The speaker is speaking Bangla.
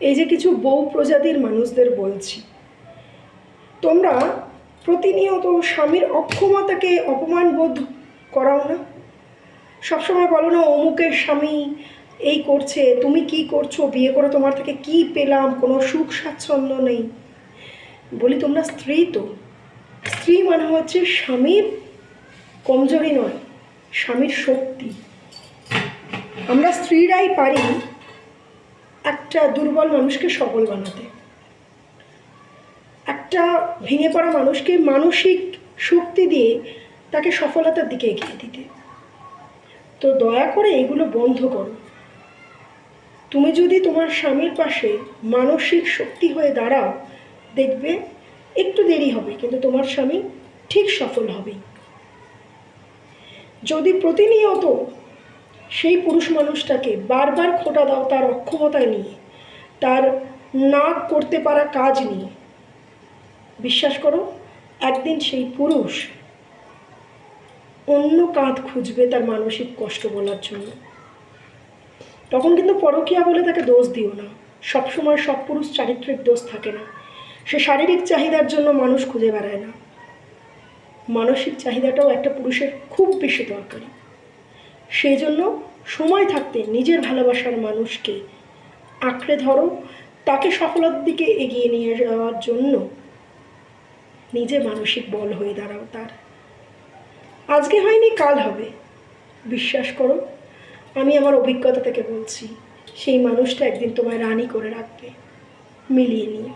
এই যে কিছু বউ প্রজাতির মানুষদের বলছি, তোমরা প্রতিনিয়ত স্বামীর অক্ষমতাকে অপমান বোধ করাও না? সবসময় বলো না অমুকের স্বামী এই করছে, তুমি কি করছো, বিয়ে করে তোমার থেকে কি পেলাম, কোনো সুখ স্বাচ্ছন্দ্য নেই। বলি তোমরা স্ত্রী, তো স্ত্রী মানে হচ্ছে স্বামীর কমজোরি নয়, স্বামীর শক্তি। আমরা স্ত্রীরাই পারি একটা দুর্বল মানুষকে সবল বানাতে, একটা ভেঙে পড়া মানুষকে মানসিক শক্তি দিয়ে তাকে সফলতার দিকে এগিয়ে দিতে। তো দয়া করে এগুলো বন্ধ করো। তুমি যদি তোমার স্বামীর পাশে মানসিক শক্তি হয়ে দাঁড়াও, দেখবে একটু দেরি হবে কিন্তু তোমার স্বামী ঠিক সফল হবে। যদি প্রতিনিয়ত সেই পুরুষ মানুষটাকে বারবার খোঁটা দাও তার অক্ষমতা নিয়ে, তার না করতে পারা কাজ নিয়ে, বিশ্বাস করো একদিন সেই পুরুষ অন্য কাঁধ খুঁজবে তার মানসিক কষ্ট বলার জন্য। তখন কিন্তু পরকীয়া বলে তাকে দোষ দিও না। সবসময় সব পুরুষ চারিত্রিক দোষ থাকে না। সে শারীরিক চাহিদার জন্য মানুষ খুঁজে বেড়ায় না, মানসিক চাহিদাটাও একটা পুরুষের খুব বেশি দরকারি। সেই জন্য সময় থাকতে নিজের ভালোবাসার মানুষকে আঁকড়ে ধরো, তাকে সফলতার দিকে এগিয়ে নিয়ে যাওয়ার জন্য নিজে মানসিক বল হয়ে দাঁড়াও তার। আজকে হয়নি কাল হবে, বিশ্বাস করো। আমি আমার অভিজ্ঞতা থেকে বলছি, সেই মানুষটা একদিন তোমায় রানী করে রাখবে। মিলিয়ে নিও।